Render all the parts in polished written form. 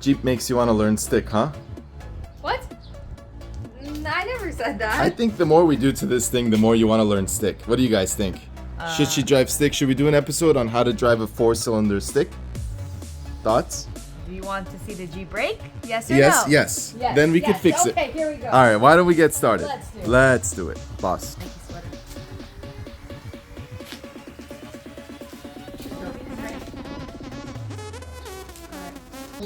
Jeep makes you want to learn stick, huh? What? I never said that. I think the more we do to this thing, the more you want to learn stick. What do you guys think? Should she drive stick? Should we do an episode on how to drive a 4-cylinder stick? Thoughts? Do you want to see the Jeep brake? Yes or Yes, no? yes. Then we can fix it. Okay, here we go. All right, why don't we get started? Let's do it. Let's do it, boss. Thank you, sweater.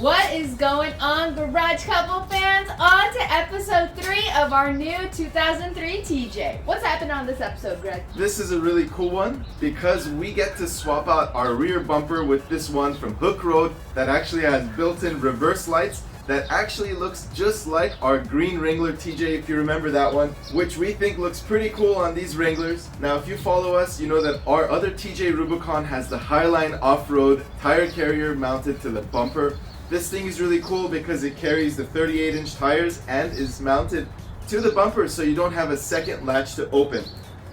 What is going on, Garage Couple fans? On to episode 3 of our new 2003 TJ. What's happening on this episode, Greg? This is a really cool one because we get to swap out our rear bumper with this one from Hook Road that actually has built-in reverse lights that actually looks just like our green Wrangler TJ, if you remember that one, which we think looks pretty cool on these Wranglers. Now, if you follow us, you know that our other TJ Rubicon has the Highline off-road tire carrier mounted to the bumper. This thing is really cool because it carries the 38-inch tires and is mounted to the bumper so you don't have a second latch to open.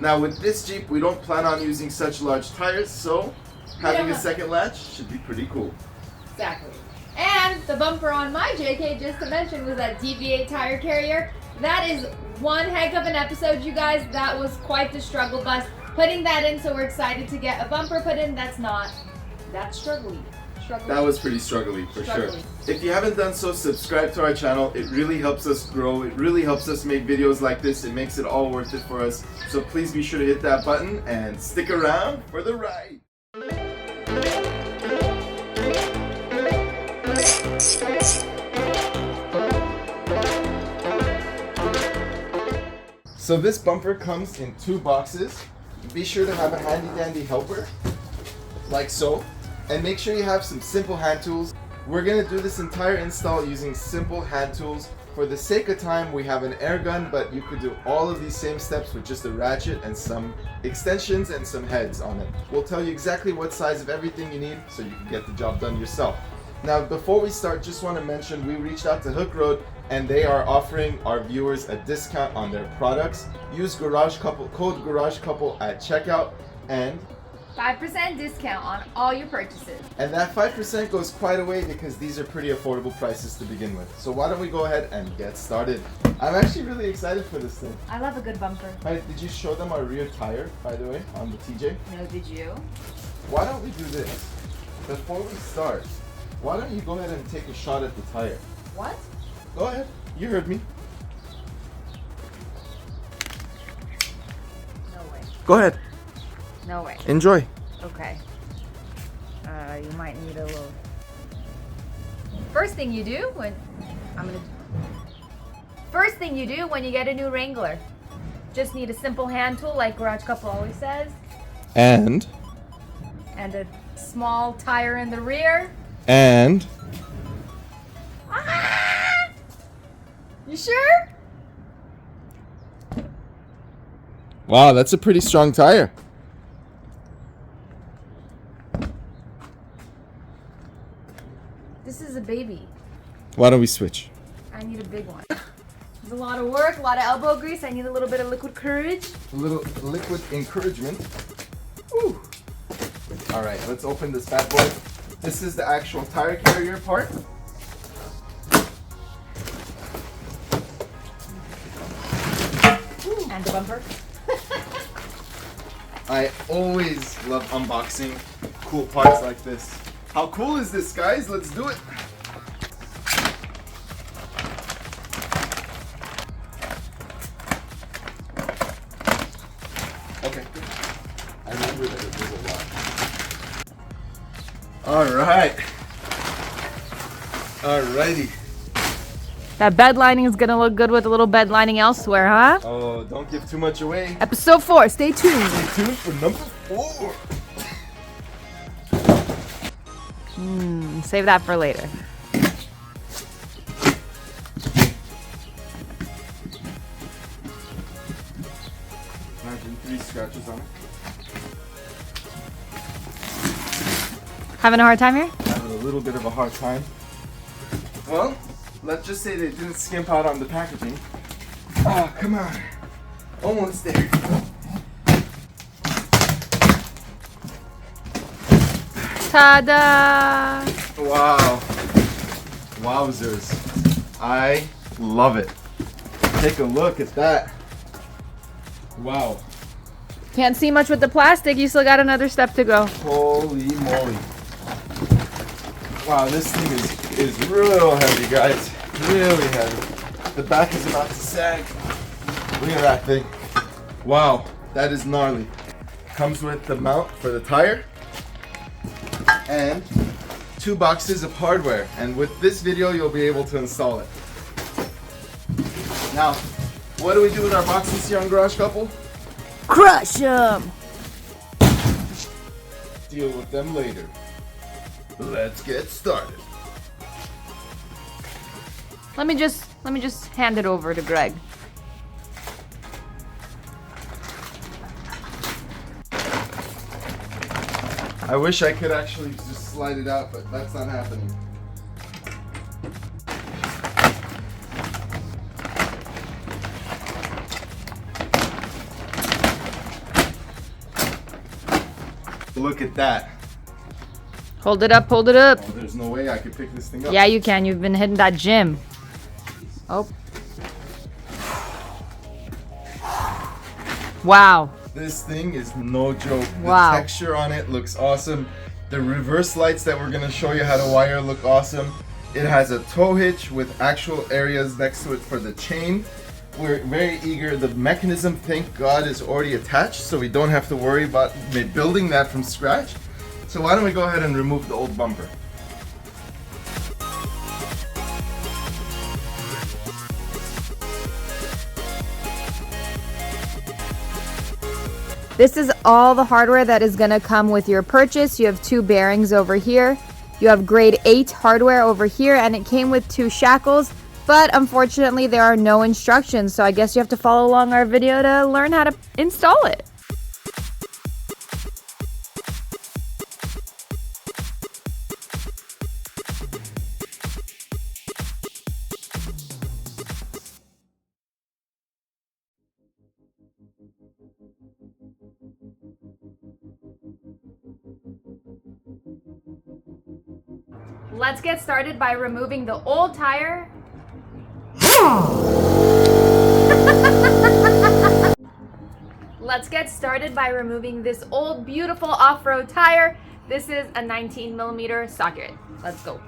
Now with this Jeep, we don't plan on using such large tires, so having a second latch should be pretty cool. Exactly. And the bumper on my JK, just to mention, was that DV8 tire carrier. That is one heck of an episode, you guys. That was quite the struggle bus. Putting that in, so we're excited to get a bumper put in. That's struggly. That was pretty struggly for sure. If you haven't done so, subscribe to our channel. It really helps us grow. It really helps us make videos like this. It makes it all worth it for us. So please be sure to hit that button and stick around for the ride. So this bumper comes in 2 boxes. Be sure to have a handy dandy helper, like so. And make sure you have some simple hand tools. We're gonna do this entire install using simple hand tools. For the sake of time, we have an air gun, but you could do all of these same steps with just a ratchet and some extensions and some heads on it. We'll tell you exactly what size of everything you need so you can get the job done yourself. Now, before we start, just want to mention we reached out to Hook Road and they are offering our viewers a discount on their products. Use Garage Couple, code Garage Couple at checkout, and 5% discount on all your purchases. And that 5% goes quite a way because these are pretty affordable prices to begin with. So why don't we go ahead and get started? I'm actually really excited for this thing. I love a good bumper. Did you show them our rear tire, by the way, on the TJ? No, did you? Why don't we do this? Before we start, why don't you go ahead and take a shot at the tire? What? Go ahead. You heard me. No way. Go ahead. No way. Enjoy. Okay. You might need a little. First thing you do when you get a new Wrangler, just need a simple hand tool like Garage Couple always says, And a small tire in the rear. And You sure? wow, that's a pretty strong tire. This is a baby. Why don't we switch? I need a big one. It's a lot of work, a lot of elbow grease. I need a little bit of liquid courage. A little liquid encouragement. Woo. All right, let's open this bad boy. This is the actual tire carrier part. And the bumper. I always love unboxing cool parts like this. How cool is this, guys? Let's do it. Okay. I remember that it was a lot. Alright. Alrighty. That bed lining is gonna look good with a little bed lining elsewhere, huh? Oh, don't give too much away. Episode 4, stay tuned. Stay tuned for number 4. Save that for later. Imagine 3 scratches on it. Having a hard time here? Having a little bit of a hard time. Well, let's just say they didn't skimp out on the packaging. Oh, come on. Almost there. Ta-da! Wow. Wowzers. I love it. Take a look at that. Wow. Can't see much with the plastic. You still got another step to go. Holy moly. Wow, this thing is real heavy, guys. Really heavy. The back is about to sag. Look at that thing. Wow, that is gnarly. Comes with the mount for the tire and 2 boxes of hardware. And with this video, you'll be able to install it. Now, what do we do with our boxes here on Garage Couple? Crush them. Deal with them later. Let's get started. Let me just hand it over to Greg. I wish I could actually just slide it out, but that's not happening. Look at that. Hold it up, hold it up. Oh, there's no way I could pick this thing up. Yeah, you can. You've been hitting that gym. Oh. Wow. This thing is no joke. Wow. The texture on it looks awesome. The reverse lights that we're going to show you how to wire look awesome. It has a tow hitch with actual areas next to it for the chain. We're very eager. The mechanism, thank God, is already attached, so we don't have to worry about building that from scratch. So why don't we go ahead and remove the old bumper? This is all the hardware that is going to come with your purchase. You have 2 bearings over here. You have grade 8 hardware over here, and it came with 2 shackles. But unfortunately, there are no instructions, so I guess you have to follow along our video to learn how to install it. Let's get started by removing the old tire. Let's get started by removing this old beautiful off-road tire. This is a 19mm socket. Let's go.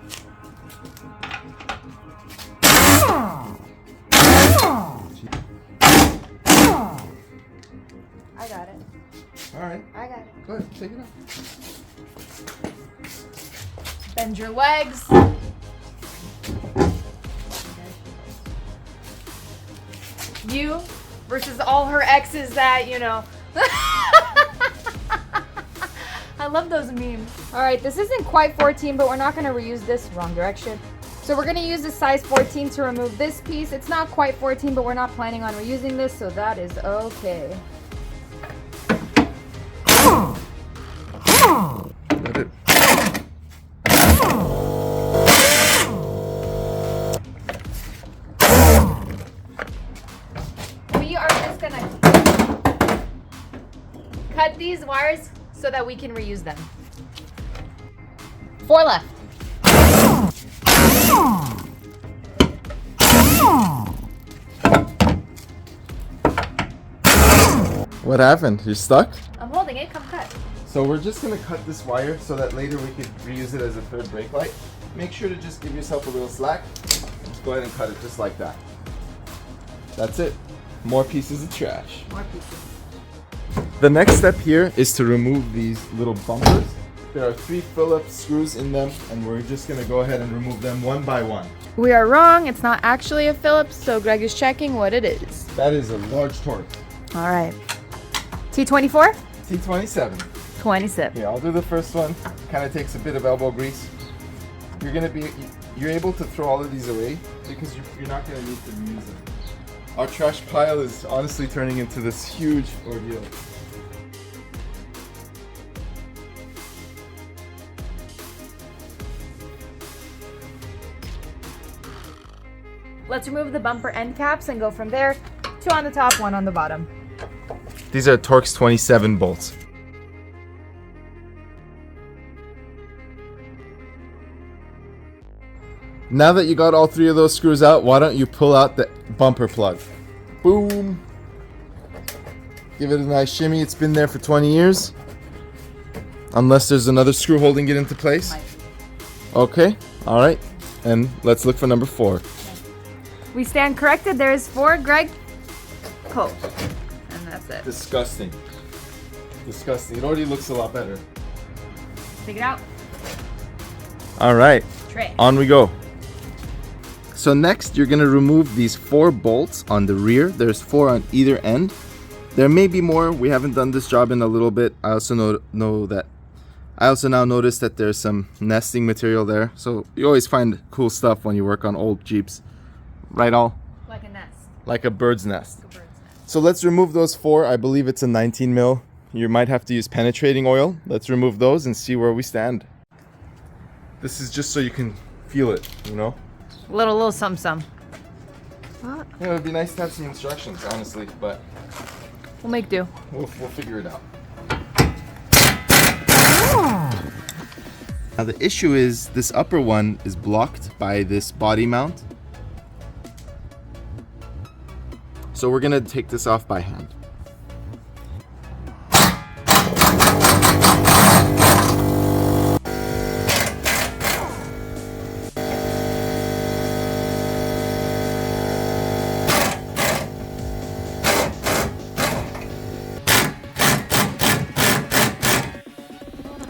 I got it. All right. I got it. Go ahead, take it out. Bend your legs. You versus all her exes that, you know. I love those memes. All right, this isn't quite 14, but we're not going to reuse this. Wrong direction. So we're going to use the size 14 to remove this piece. It's not quite 14, but we're not planning on reusing this, so that is okay. Let it. We are just going to cut these wires so that we can reuse them. 4 left. What happened? You're stuck? I'm holding it. Come cut. So we're just gonna cut this wire so that later we could reuse it as a third brake light. Make sure to just give yourself a little slack. Just go ahead and cut it just like that. That's it. More pieces of trash. More pieces. The next step here is to remove these little bumpers. There are 3 Phillips screws in them, and we're just gonna go ahead and remove them one by one. We are wrong. It's not actually a Phillips, so Greg is checking what it is. That is a large torque. All right. T24? T27. 27. Yeah, I'll do the first one. Kind of takes a bit of elbow grease. You're able to throw all of these away because you're not gonna need to reuse them. Our trash pile is honestly turning into this huge ordeal. Let's remove the bumper end caps and go from there. 2 on the top, 1 on the bottom. These are Torx 27 bolts. Now that you got all 3 of those screws out, why don't you pull out the bumper plug? Boom. Give it a nice shimmy. It's been there for 20 years. Unless there's another screw holding it into place. Okay, all right. And let's look for number 4. We stand corrected. There is 4. Greg, pull. And that's it. Disgusting. Disgusting. It already looks a lot better. Take it out. All right, Tray. on we go. So next, you're gonna remove these 4 bolts on the rear. There's 4 on either end. There may be more. We haven't done this job in a little bit. I also know that. I also now noticed that there's some nesting material there. So you always find cool stuff when you work on old Jeeps, right? All Like a nest. like a bird's nest. Like a bird's nest. So let's remove those 4. I believe it's a 19 mil. You might have to use penetrating oil. Let's remove those and see where we stand. This is just so you can feel it, you know? Little some. Yeah, it would be nice to have some instructions, honestly, but We'll make do. we'll figure it out. Now the issue is this upper one is blocked by this body mount. So we're gonna take this off by hand.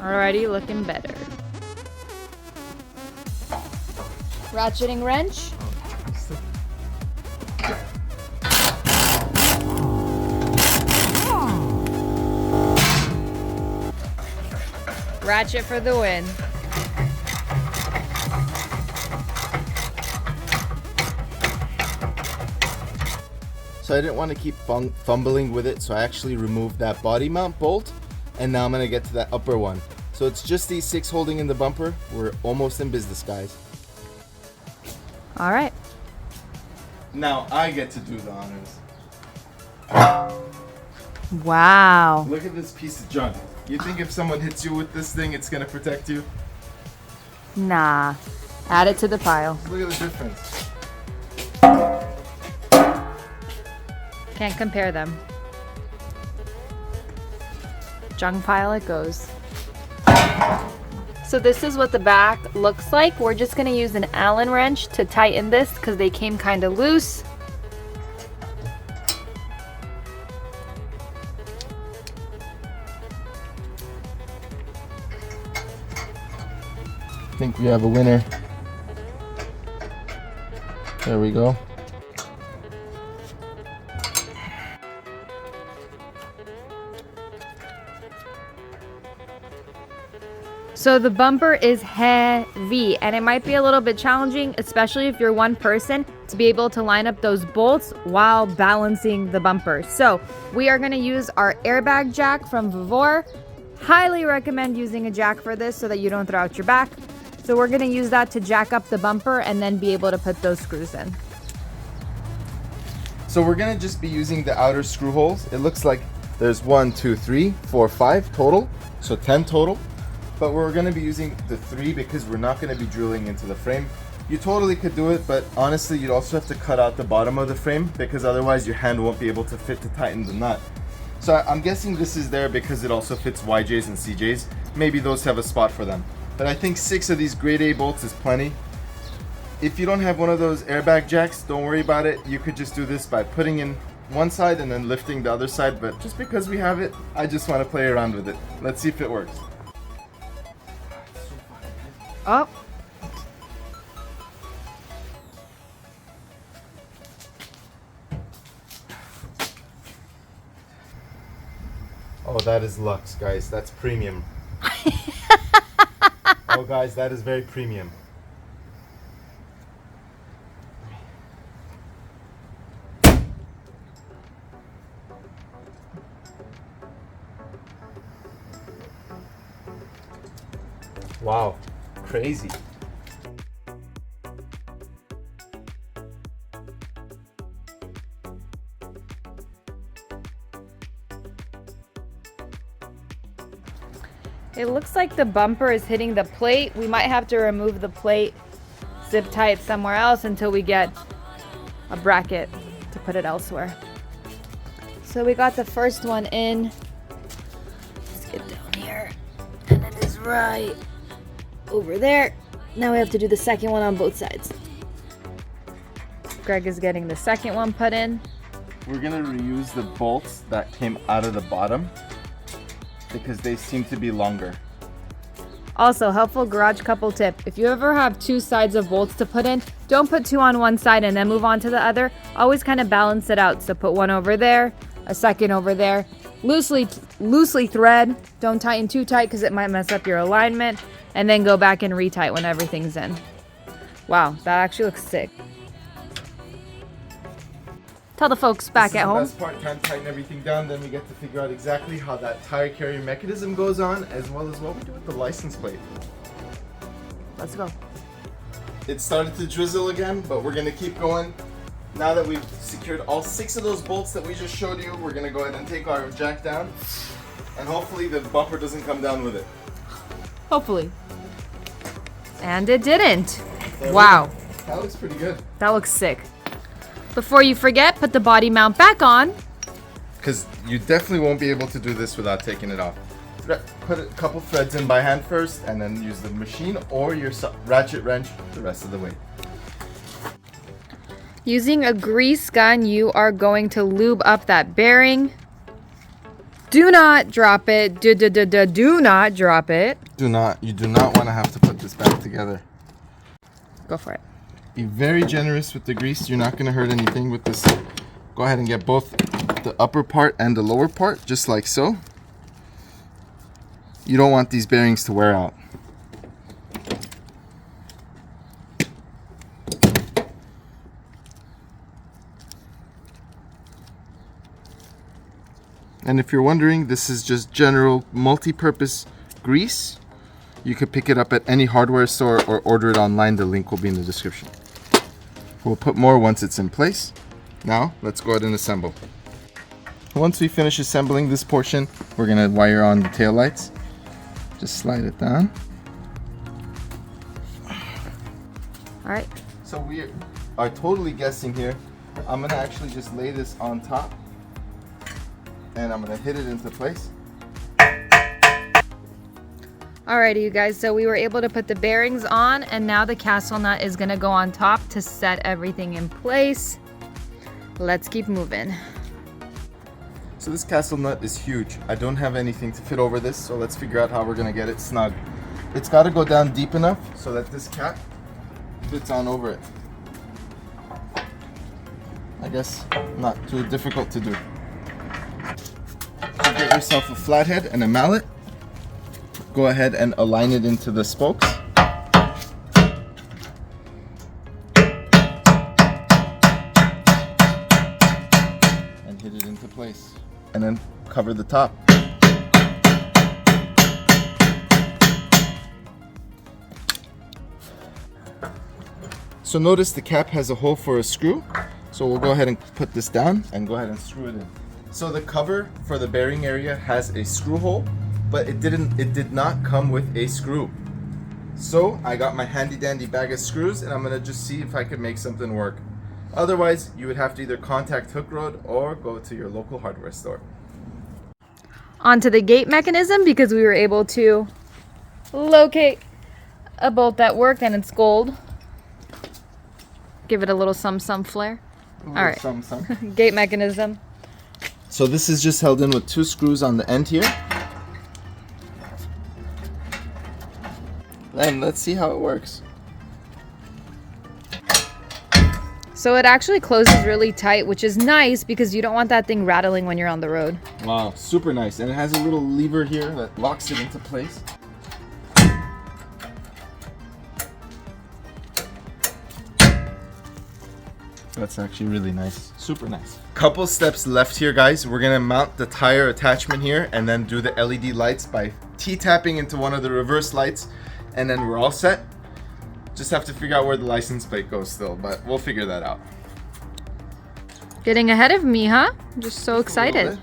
Already looking better. Ratcheting wrench. Ratchet for the win. So I didn't want to keep fumbling with it, so I actually removed that body mount bolt, and now I'm gonna get to that upper one. So it's just these 6 holding in the bumper. We're almost in business, guys. All right. Now I get to do the honors. Wow. Look at this piece of junk. You think if someone hits you with this thing, it's gonna protect you? Nah. Add it to the pile. Look at the difference. Can't compare them. Junk pile it goes. So this is what the back looks like. We're just gonna use an Allen wrench to tighten this because they came kind of loose. I think we have a winner. There we go. So the bumper is heavy and it might be a little bit challenging, especially if you're one person, to be able to line up those bolts while balancing the bumper. So we are going to use our airbag jack from Vivor. Highly recommend using a jack for this so that you don't throw out your back. So we're going to use that to jack up the bumper and then be able to put those screws in. So we're gonna just be using the outer screw holes. It looks like there's 1, 2, 3, 4, 5 total. So 10 total. But we're gonna be using the 3 because we're not gonna be drilling into the frame. You totally could do it, but honestly, you'd also have to cut out the bottom of the frame because otherwise your hand won't be able to fit to tighten the nut. So I'm guessing this is there because it also fits YJs and CJs. Maybe those have a spot for them. But I think 6 of these grade A bolts is plenty. If you don't have one of those airbag jacks, don't worry about it. You could just do this by putting in one side and then lifting the other side. But just because we have it, I just want to play around with it. Let's see if it works. Oh. Oh, that is luxe, guys. That's premium. Oh, guys, that is very premium. Wow, crazy. It looks like the bumper is hitting the plate. We might have to remove the plate zip tie it somewhere else until we get a bracket to put it elsewhere. So we got the first one in. Let's get down here. And it is right over there. Now we have to do the second one on both sides. Greg is getting the second one put in. We're gonna reuse the bolts that came out of the bottom because they seem to be longer. Also, helpful garage couple tip. If you ever have two sides of bolts to put in, don't put two on one side and then move on to the other. Always kind of balance it out. So put one over there, a second over there. Loosely thread. Don't tighten too tight because it might mess up your alignment. And then go back and retight when everything's in. Wow, that actually looks sick. Tell the folks back at home. This is the best part. Can't tighten everything down, then we get to figure out exactly how that tire carrier mechanism goes on, as well as what we do with the license plate. Let's go. It started to drizzle again, but we're gonna keep going. Now that we've secured all 6 of those bolts that we just showed you, we're gonna go ahead and take our jack down, and hopefully the bumper doesn't come down with it. Hopefully. And it didn't. Wow. That looks pretty good. That looks sick. Before you forget, put the body mount back on. Because you definitely won't be able to do this without taking it off. Put a couple threads in by hand first, and then use the machine or your ratchet wrench the rest of the way. Using a grease gun, you are going to lube up that bearing. Do not drop it. Do not drop it. You do not want to have to put this back together. Go for it. Be very generous with the grease. You're not going to hurt anything with this. Go ahead and get both the upper part and the lower part, just like so. You don't want these bearings to wear out. And if you're wondering, this is just general multi-purpose grease. You could pick it up at any hardware store or order it online. The link will be in the description. We'll put more once it's in place. Now, let's go ahead and assemble. Once we finish assembling this portion, we're gonna wire on the tail lights. Just slide it down. All right. So we are totally guessing here. I'm gonna actually just lay this on top, and I'm gonna hit it into place. Alrighty, you guys, so we were able to put the bearings on, and now the castle nut is gonna go on top to set everything in place. Let's keep moving. So this castle nut is huge. I don't have anything to fit over this, so let's figure out how we're gonna get it snug. It's gotta go down deep enough so that this cap fits on over it. I guess not too difficult to do. So get yourself a flathead and a mallet. Go ahead and align it into the spokes. And hit it into place. And then cover the top. So notice the cap has a hole for a screw. So we'll go ahead and put this down and go ahead and screw it in. So the cover for the bearing area has a screw hole, but it did not come with a screw. So I got my handy dandy bag of screws, and I'm gonna just see if I could make something work. Otherwise, you would have to either contact Hook Road or go to your local hardware store. Onto the gate mechanism, because we were able to locate a bolt that worked, and it's gold. Give it a little some flair. All right, gate mechanism. So this is just held in with 2 screws on the end here. And let's see how it works. So it actually closes really tight, which is nice because you don't want that thing rattling when you're on the road. Wow, super nice. And it has a little lever here that locks it into place. That's actually really nice. Super nice. Couple steps left here, guys. We're gonna mount the tire attachment here and then do the LED lights by T-tapping into one of the reverse lights, and then we're all set. Just have to figure out where the license plate goes still, but we'll figure that out. Getting ahead of me, huh? I'm just so excited.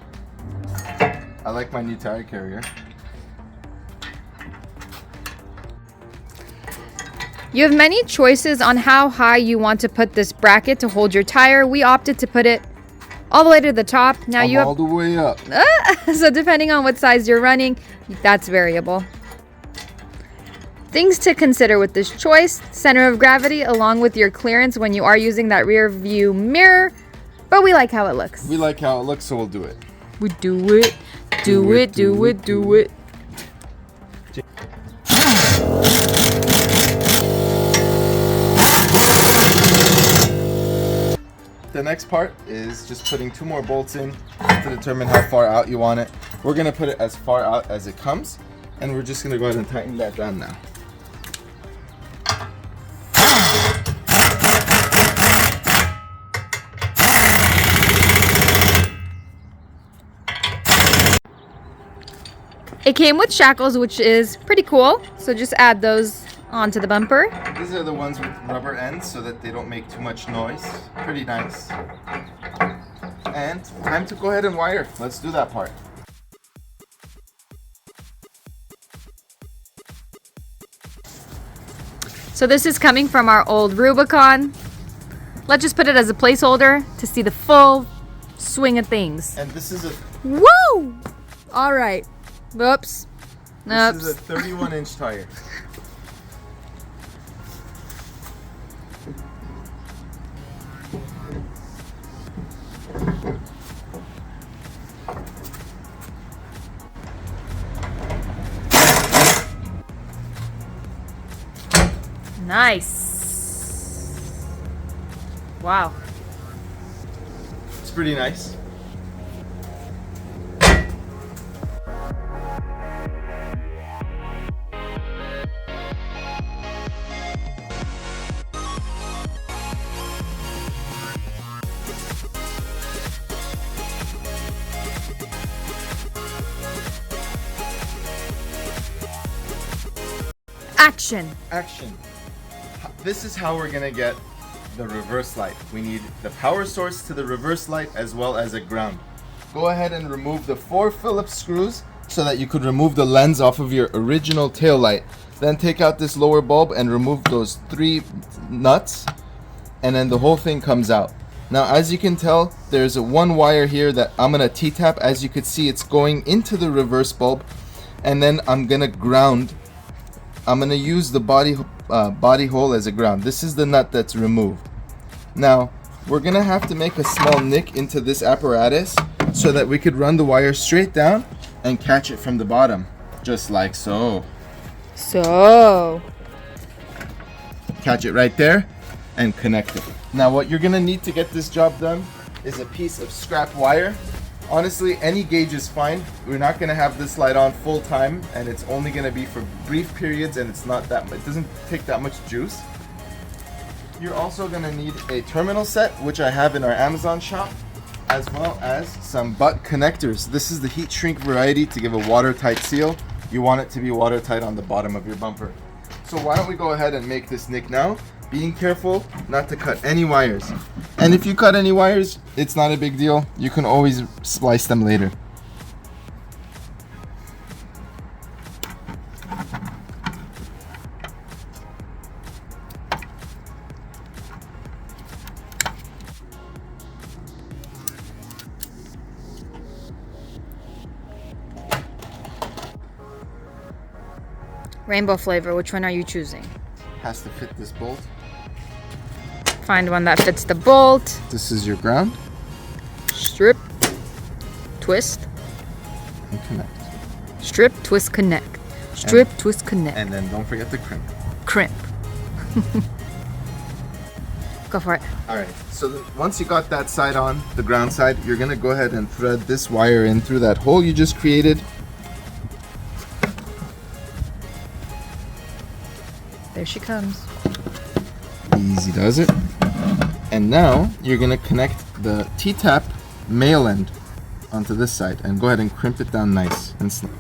I like my new tire carrier. You have many choices on how high you want to put this bracket to hold your tire. We opted to put it all the way to the top. Now you have all the way up. So depending on what size you're running, that's variable. Things to consider with this choice: center of gravity along with your clearance when you are using that rear view mirror. But we like how it looks. We like how it looks, so we'll do it. We do it. Do it, do it, do it. The next part is just putting 2 more bolts in to determine how far out you want it. We're gonna put it as far out as it comes, and we're just gonna go ahead and tighten that down now. It came with shackles, which is pretty cool. So just add those onto the bumper. These are the ones with rubber ends so that they don't make too much noise. Pretty nice. And time to go ahead and wire. Let's do that part. So this is coming from our old Rubicon. Let's just put it as a placeholder to see the full swing of things. And this is a Woo! All right. Whoops. This is a 31-inch tire. Nice. Wow. It's pretty nice. Action. Action. This is how we're gonna get the reverse light. We need the power source to the reverse light as well as a ground. Go ahead and remove the 4 Phillips screws so that you could remove the lens off of your original tail light. Then take out this lower bulb and remove those 3 nuts, and then the whole thing comes out. Now, as you can tell, there's a 1 wire here that I'm gonna T-tap. As you can see, it's going into the reverse bulb, and then I'm gonna ground. I'm gonna use the body hole as a ground. This is the nut that's removed. Now, we're gonna have to make a small nick into this apparatus so that we could run the wire straight down and catch it from the bottom, just like so. So. Catch it right there and connect it. Now, what you're gonna need to get this job done is a piece of scrap wire. Honestly, any gauge is fine. We're not gonna have this light on full time, and it's only gonna be for brief periods, and it's not that, it doesn't take that much juice. You're also gonna need a terminal set, which I have in our Amazon shop, as well as some butt connectors. This is the heat shrink variety to give a watertight seal. You want it to be watertight on the bottom of your bumper. So why don't we go ahead and make this nick now, being careful not to cut any wires. And if you cut any wires, it's not a big deal. You can always splice them later. Rainbow flavor, which one are you choosing? Has to fit this bolt. Find one that fits the bolt. This is your ground. Strip, twist, And connect. strip, twist, connect. Strip, twist, connect. And then don't forget the crimp. Crimp. Go for it. Alright, so once you got that side on, the ground side, you're gonna go ahead and thread this wire in through that hole you just created. There she comes. Easy does it. And now you're gonna connect the T-tap male end onto this side and go ahead and crimp it down nice and snug.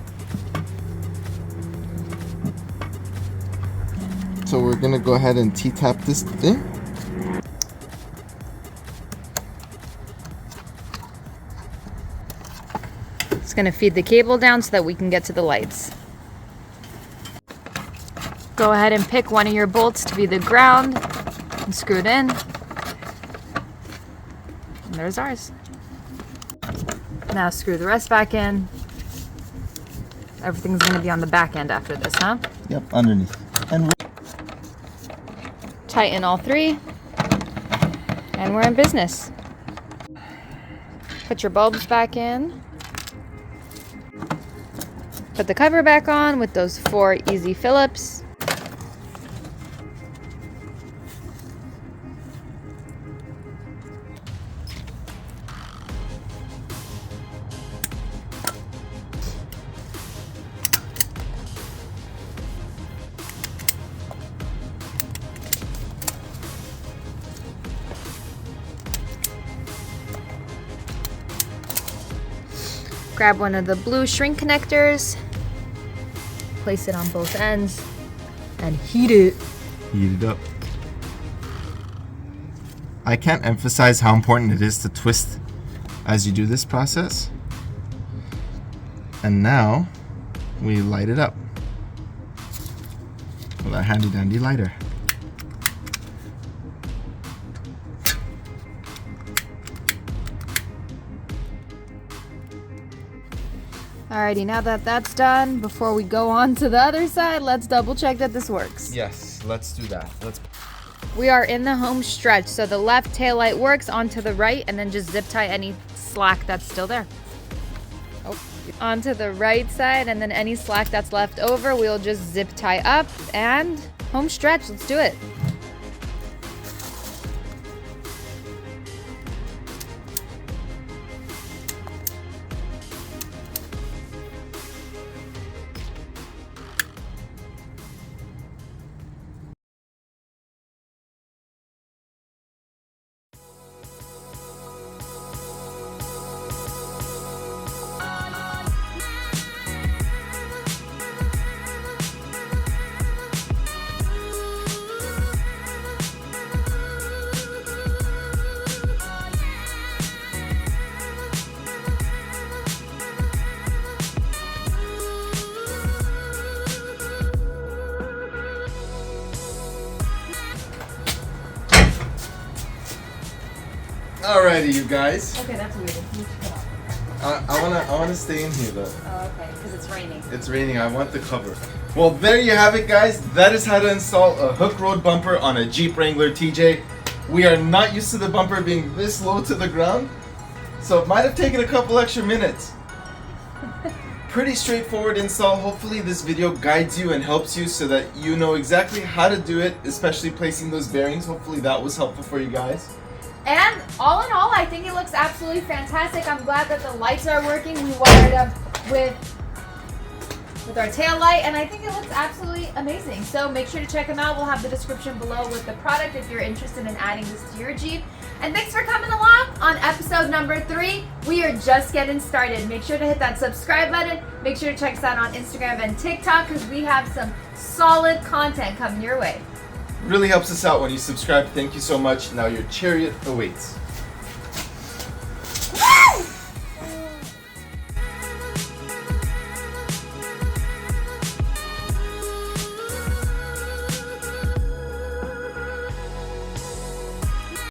So we're gonna go ahead and T-tap this thing. It's gonna feed the cable down so that we can get to the lights. Go ahead and pick one of your bolts to be the ground and screw it in. And there's ours. Now screw the rest back in. Everything's going to be on the back end after this, huh? Yep, underneath. And tighten all three. And we're in business. Put your bulbs back in. Put the cover back on with those 4 easy Phillips. Grab one of the blue shrink connectors, place it on both ends, and heat it. Heat it up. I can't emphasize how important it is to twist as you do this process. And now we light it up with our handy dandy lighter. Alrighty, now that that's done, before we go on to the other side, let's double check that this works. Yes, let's do that. We are in the home stretch, so the left taillight works onto the right, and then just zip tie any slack that's still there. Oh, onto the right side, and then any slack that's left over, we'll just zip tie up, and home stretch, let's do it. Alrighty, you guys. Okay, that's weird. I wanna stay in here though. Oh, okay, because it's raining. It's raining. I want the cover. Well, there you have it, guys. That is how to install a hook road bumper on a Jeep Wrangler TJ. We are not used to the bumper being this low to the ground, so it might have taken a couple extra minutes. Pretty straightforward install. Hopefully this video guides you and helps you so that you know exactly how to do it, especially placing those bearings. Hopefully that was helpful for you guys. And all in all, I think it looks absolutely fantastic. I'm glad that the lights are working. We wired up with our tail light, and I think it looks absolutely amazing. So make sure to check them out. We'll have the description below with the product if you're interested in adding this to your Jeep. And thanks for coming along on episode number 3. We are just getting started. Make sure to hit that subscribe button. Make sure to check us out on Instagram and TikTok because we have some solid content coming your way. Really helps us out when you subscribe. Thank you so much. Now your chariot awaits.